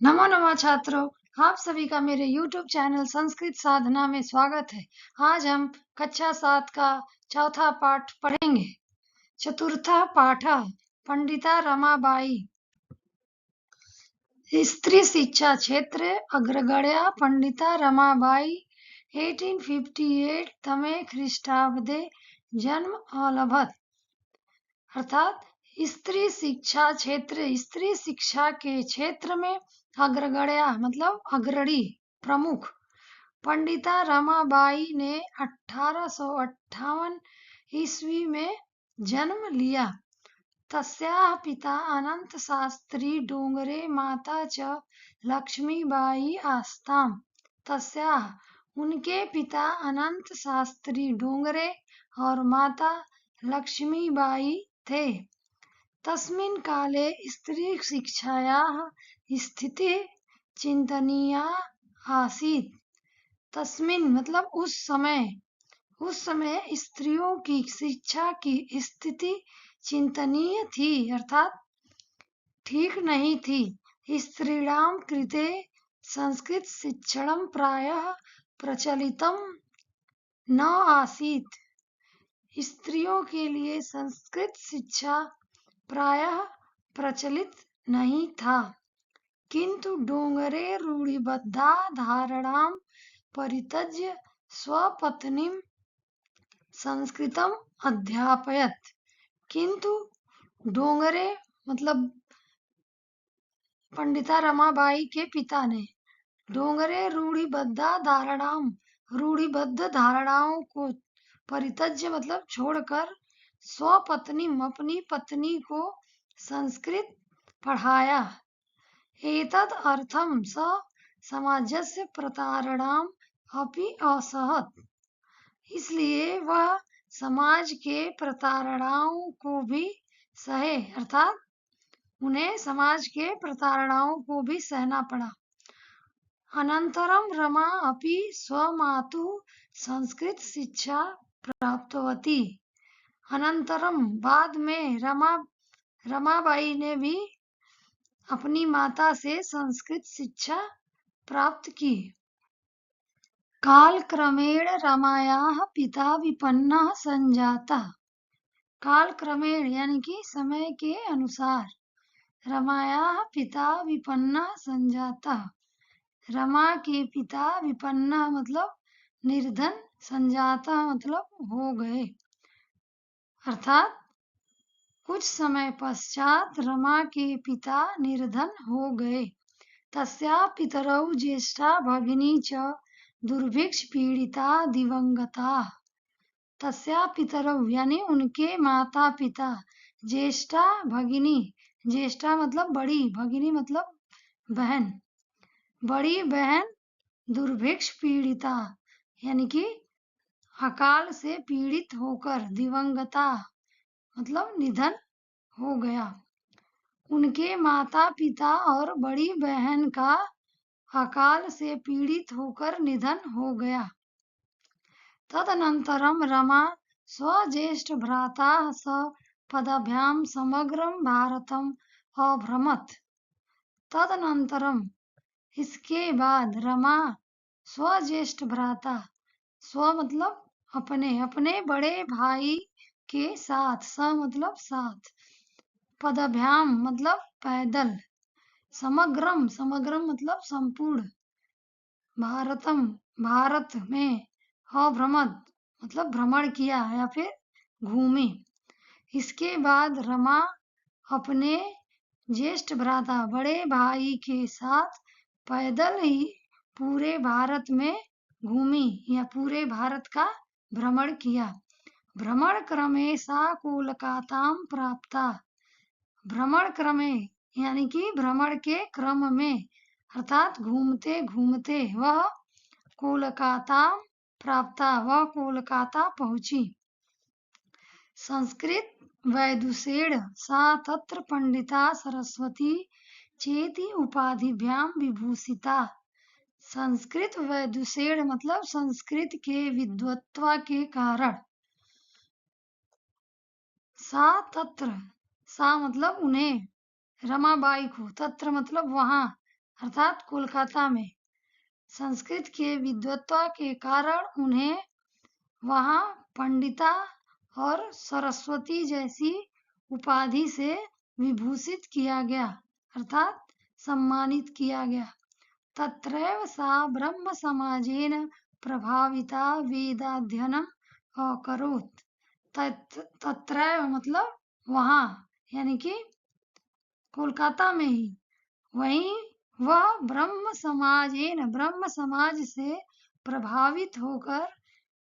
नमो नमः छात्रों, आप सभी का मेरे YouTube चैनल संस्कृत साधना में स्वागत है। आज हम कक्षा 7 का चौथा पाठ पढ़ेंगे। चतुर्था पाठ पंडिता रमाबाई। स्त्री शिक्षा क्षेत्र अग्रगण्या पंडिता रमाबाई 1858 तमे ख्रीष्टाब्दे जन्म अलभत। अर्थात स्त्री शिक्षा क्षेत्र, स्त्री शिक्षा के क्षेत्र में अग्रगण्या मतलब अग्रणी, प्रमुख पंडिता रमाबाई ने 1858 ईस्वी में जन्म लिया। तस्याः पिता अनंत शास्त्री डोंगरे माता च लक्ष्मीबाई आस्ताम। तस्याः उनके पिता अनंत शास्त्री डोंगरे और माता लक्ष्मीबाई थे। तस्मिन् काले स्त्री शिक्षायाः स्थितिः चिंतनीया आसीत्। तस्मिन् मतलब उस समय स्त्रियों की शिक्षा की स्थिति चिंतनीय थी, अर्थात ठीक नहीं थी। स्त्रीणां कृते संस्कृत शिक्षणं प्रायः प्रचलितं न आसीत्। स्त्रियों के लिए संस्कृत शिक्षा प्रायः प्रचलित नहीं था। किंतु डोंगरे रूढ़िबद्धा धारणां परित्यज्य स्वपत्नीं संस्कृतम अध्यापयत्। किंतु डोंगरे मतलब पंडिता रमाबाई के पिता ने डोंगरे रूढ़िबद्ध धारणाओं को परित्यज्य मतलब छोड़कर स्वपत्नी अपनी पत्नी को संस्कृत पढ़ाया। एतद् अर्थं स समाजस्य प्रतारणाम् अपि असहत्। इसलिए वह समाज के प्रताड़नाओं को भी सहे, अर्थात उन्हें समाज के प्रताड़नाओं को भी सहना पड़ा। अनंतरम रमा अपि स्वमातुः संस्कृत शिक्षा प्राप्तवती। अनंतरम बाद में रमाबाई ने भी अपनी माता से संस्कृत शिक्षा प्राप्त की। कालक्रमेण रमायाः पिता विपन्नः संजातः। कालक्रमेण यानी कि समय के अनुसार रमायाः पिता विपन्नः संजातः। रमा के पिता विपन्नः मतलब निर्धन, संजातः मतलब हो गए, अर्थात कुछ समय पश्चात रमा के पिता निर्धन हो गए। तस्याः पितरौ ज्येष्ठा भगिनी च दुर्भिक्ष पीड़िता दिवंगता। तस्याः पितरौ यानी उनके माता पिता, ज्येष्ठा भगिनी, ज्येष्ठा मतलब बड़ी, भगिनी मतलब बहन, बड़ी बहन दुर्भिक्ष पीड़िता यानी कि अकाल से पीड़ित होकर, दिवंगता मतलब निधन हो गया। उनके माता पिता और बड़ी बहन का अकाल से पीड़ित होकर निधन हो गया। तदनंतरम रमा स्वज्येष्ठ भ्राता सह पदाभ्याम समग्रं भारतम अभ्रमत। तदनंतरम इसके बाद रमा स्वज्येष्ठ भ्राता, स्व मतलब अपने बड़े भाई के साथ, स मतलब साथ, पदाभ्याम मतलब पैदल, समग्रम मतलब संपूर्ण, भारतम भारत में, अभ्रमत मतलब भ्रमण किया या फिर घूमे। इसके बाद रमा अपने ज्येष्ठ भ्राता बड़े भाई के साथ पैदल ही पूरे भारत में घूमी या पूरे भारत का भ्रमण किया। भ्रमण क्रमे सा कोलकातां प्राप्ता। भ्रमण क्रमे यानी कि भ्रमण के क्रम में, अर्थात घूमते घूमते वह कोलकाता प्राप्ता, वह कोलकाता पहुंची। संस्कृत वैदुषेण सा तत्र पंडिता सरस्वती चेति उपाधिभ्याम विभूषिता। संस्कृत वैदुषेण मतलब संस्कृत के विद्वत्ता के कारण, सा तत्र, सा मतलब उन्हें, रमाबाई को, तत्र मतलब वहां, अर्थात कोलकाता में। संस्कृत के विद्वत्ता के कारण उन्हें वहां पंडिता और सरस्वती जैसी उपाधि से विभूषित किया गया, अर्थात सम्मानित किया गया। तत्रैव सा ब्रह्म समाजेन प्रभाविता वेदाध्ययनम् अकरोत्। तत्रैव मतलब वहां, यानी कि कोलकाता में ही, वहीं वह ब्रह्म समाज से प्रभावित होकर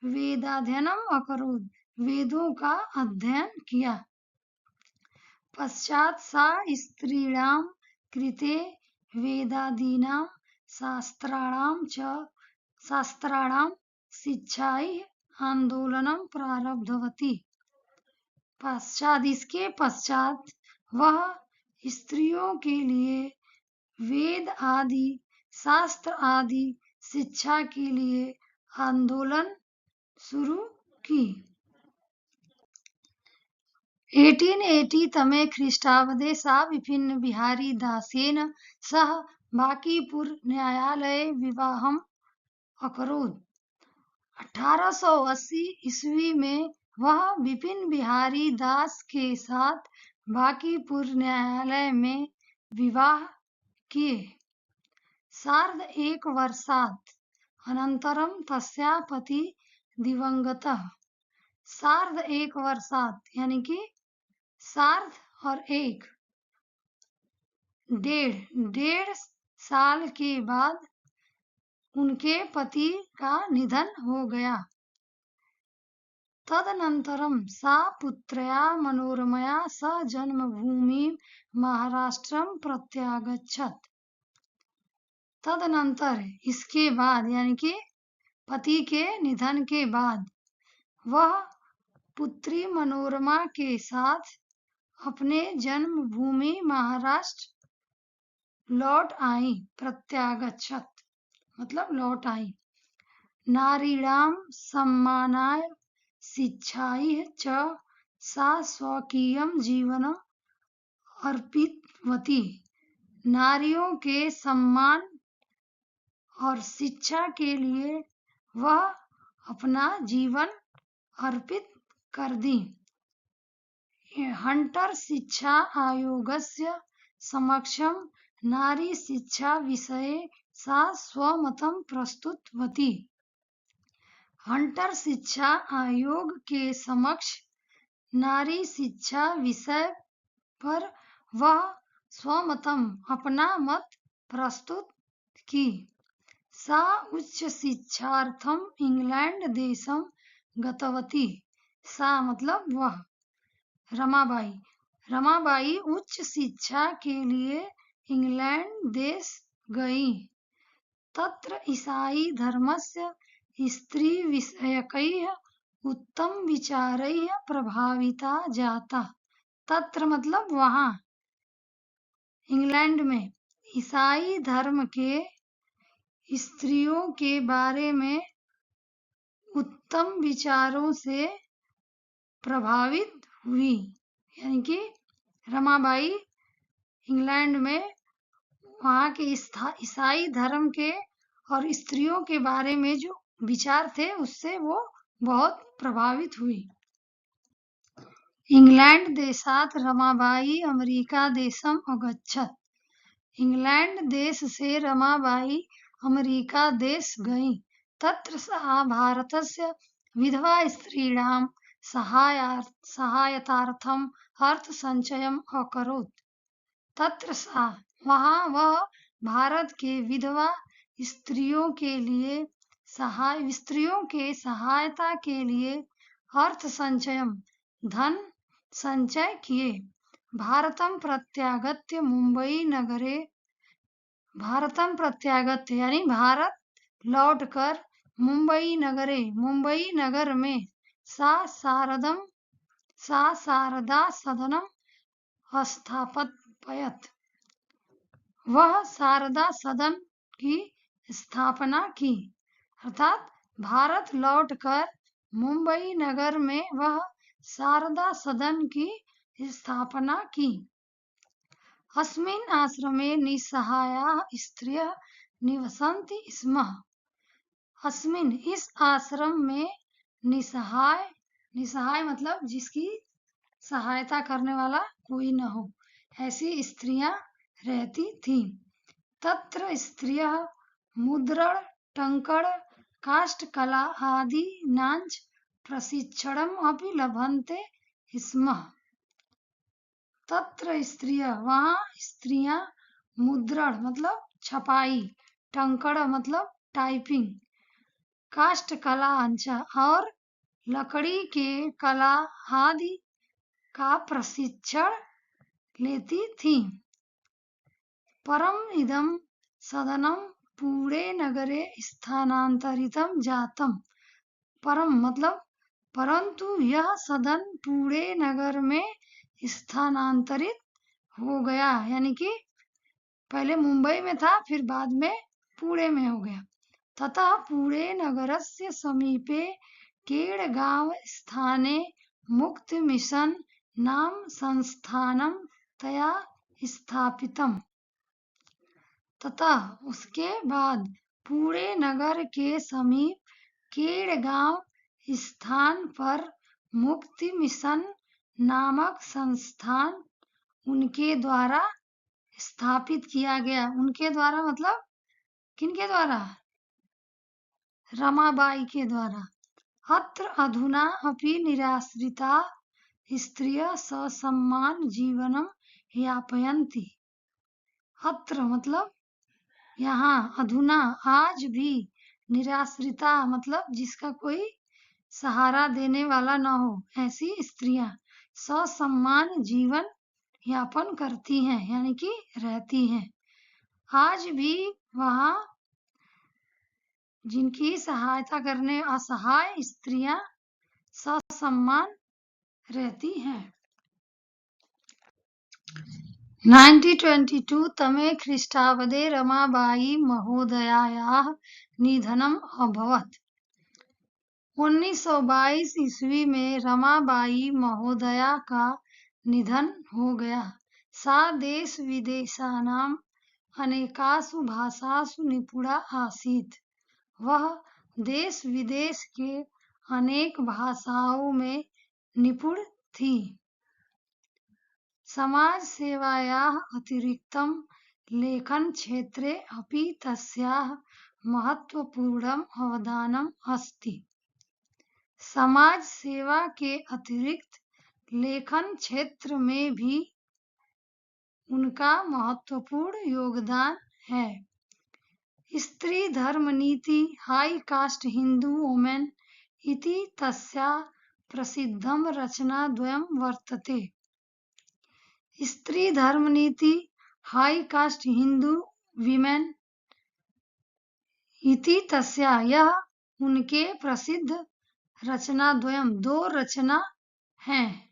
वेदाध्ययनम् अकरोत्, वेदों का अध्ययन किया। पश्चात् सा स्त्रीणां कृते वेदादीनां शास्त्राणां शिक्षायै आंदोलनं प्रारब्धवती। इसके पश्चात वह स्त्रियों के लिए वेद आदि, शास्त्र आदि शिक्षा के लिए आंदोलन शुरू की। 1880 तमे ख्रीष्टाब्दे सा विपिन बिहारी दासेन सह बांकीपुर न्यायालये विवाहम् अकरोत्। 1880 ईस्वी में वह विपिन बिहारी दास के साथ बांकीपुर न्यायालय में विवाह किए। सार्ध एक वर्षात् अनन्तरं तस्या पति दिवंगतः। सार्ध एक वर्षात् यानी कि सार्ध और एक, डेढ़ साल के बाद उनके पति का निधन हो गया। तदनन्तरं सा पुत्र्या मनोरमया सह जन्मभूमिं महाराष्ट्रं प्रत्यागच्छत्। तदनंतर, इसके बाद यानी कि पति के निधन के बाद, वह पुत्री मनोरमा के साथ अपने जन्मभूमि महाराष्ट्र लौट आई। प्रत्यागच्छत् मतलब लौट आई। नारीणां सम्मानाय शिक्षायै च सा स्वकीयं जीवनम् अर्पितवती। नारियों के सम्मान और शिक्षा के लिए वह अपना जीवन अर्पित कर दी। हंटर शिक्षा आयोगस्य समक्षं नारी शिक्षा विषये सा स्वमतं प्रस्तुतवती। हंटर शिक्षा आयोग के समक्ष नारी शिक्षा विषय पर वह स्वमतम अपना मत प्रस्तुत की। सा उच्च शिक्षार्थम इंग्लैंड देशम गतवती। सा मतलब वह, रमाबाई उच्च शिक्षा के लिए इंग्लैंड देश गई। तत्र ईसाई धर्मस्य स्त्री विषयकैः उत्तम विचारैः प्रभाविता जाता। तत्र मतलब वहां, इंग्लैंड में ईसाई धर्म के स्त्रियों के बारे में उत्तम विचारों से प्रभावित हुई। यानी कि रमाबाई इंग्लैंड में वहाँ के ईसाई धर्म के और स्त्रियों के बारे में जो विचार थे उससे वो बहुत प्रभावित हुई। इंग्लैंड देशात् रमाबाई अमेरिका देशम अगच्छत्। इंग्लैंड देश से रमाबाई अमेरिका देश गई। तत्र सा भारतस्य विधवा स्त्रीणां सहायतार्थम अर्थ संचयम अकरोत्। तत्र सा वहां वह भारत के विधवा स्त्रियों के सहायता के लिए अर्थ संचयम धन संचय किए। भारतम प्रत्यागत्य मुंबई नगरे, भारतम प्रत्यागत्य यानी भारत लौटकर मुंबई नगर में सा शारदा सदनम स्थापयत्। वह शारदा सदन की स्थापना की। अर्थात भारत लौटकर मुंबई नगर में वह शारदा सदन की स्थापना की। अस्मिन् आश्रमे निस्सहायाः स्त्रियः निवसन्ति स्म। अस्मिन इस आश्रम में निसहाय, निसहाय मतलब जिसकी सहायता करने वाला कोई न हो, ऐसी स्त्रियां रहती थीं। तत्र स्त्रियः मुद्रण, टंकण, काष्ठकला आदि नाच प्रशिक्षणम् अपि लभन्ते स्म। तत्र स्त्रियः, वहाँ स्त्रियां, मुद्रण मतलब छपाई, टंकण मतलब टाइपिंग, काष्ठ कला और लकड़ी के कला आदि का प्रशिक्षण लेती थी। परम इदम सदनम पूरे नगरे स्थानांतरितम जातम। परम मतलब परंतु यह सदन पूरे नगर में स्थानांतरित हो गया, यानी कि पहले मुंबई में था, फिर बाद में पुणे में हो गया। तथा पुणे नगरस्य समीपे केडगांव स्थाने मुक्त मिशन नाम संस्थानम तया स्थापितम। तथा उसके बाद पुणे नगर के समीप केडगांव स्थान पर मुक्ति मिशन नामक संस्थान उनके द्वारा स्थापित किया गया। उनके द्वारा मतलब किनके द्वारा? रमाबाई के द्वारा। अत्र अधुना अपि निराश्रिता स्त्रियः ससम्मान जीवनम यापयन्ति। अत्र मतलब यहाँ, अधुना आज भी, निराश्रिता मतलब जिसका कोई सहारा देने वाला न हो, ऐसी स्त्रियां ससम्मान जीवन यापन करती हैं, यानी कि रहती हैं। आज भी वहाँ जिनकी सहायता करने असहाय स्त्रियां ससम्मान रहती हैं। 1922 तमे ख्रीष्टाब्दे रमाबाई महोदयायाः निधनम् अभवत्। 1922 ईस्वी में रमाबाई महोदया का निधन हो गया। सा देश विदेशानां अनेकासु भाषासु निपुणा आसीत्। वह देश विदेश के अनेक भाषाओं में निपुण थी। समाज सेवायाः अतिरिक्तं लेखन क्षेत्रे अपि तस्याः महत्वपूर्णम् अवदानम् अस्ति। समाज सेवा के अतिरिक्त लेखन क्षेत्र में भी उनका महत्वपूर्ण योगदान है। स्त्री धर्म नीति हाई कास्ट हिंदू वुमेन इति तस्याः प्रसिद्धं रचनाद्वयं वर्तते। स्त्री धर्म नीति हाई कास्ट हिंदू विमेन इति तस्या, यह उनके प्रसिद्ध रचनाद्वयम, दो रचना हैं।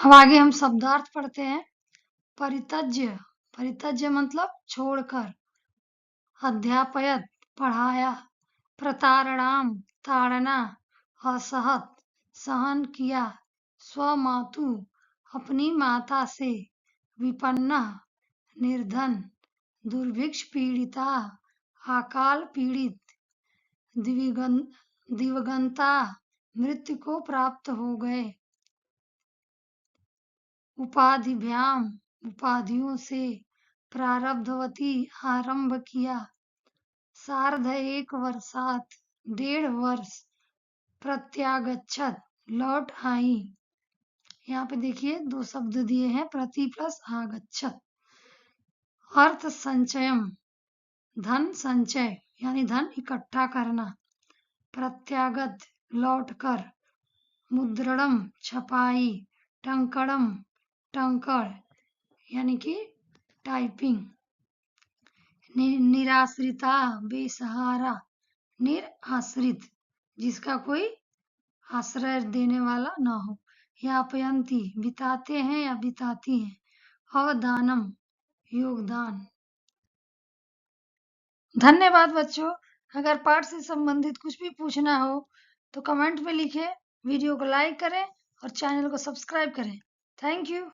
अब आगे हम शब्दार्थ पढ़ते हैं। परित्यज्य, परित्यज्य मतलब छोड़कर। अध्यापयत पढ़ाया। प्रतारणाम ताड़ना, असहत सहन किया। स्वमातु अपनी माता से। विपन्ना निर्धन। दुर्भिक्ष पीड़िता अकाल पीड़ित। दिवंगता मृत्यु को प्राप्त हो गए। उपाधिभ्याम उपाधियों से। प्रारब्धवती आरंभ किया। सार्ध एक वर्षात 1.5 वर्ष। प्रत्यागच्छत लौट आई। यहाँ पे देखिए दो शब्द दिए हैं, प्रति प्लस आगच्छत। अर्थ संचयम धन संचय यानी धन इकट्ठा करना। प्रत्यागत लौटकर। मुद्रणम छपाई। टंकणम टंकड़ यानी कि टाइपिंग। निराश्रिता बेसहारा। निराश्रित जिसका कोई आश्रय देने वाला न हो। यापयंती बिताते हैं या बिताती हैं। अवदानम योगदान। धन्यवाद बच्चों। अगर पाठ से संबंधित कुछ भी पूछना हो तो कमेंट में लिखें, वीडियो को लाइक करें और चैनल को सब्सक्राइब करें। Thank you.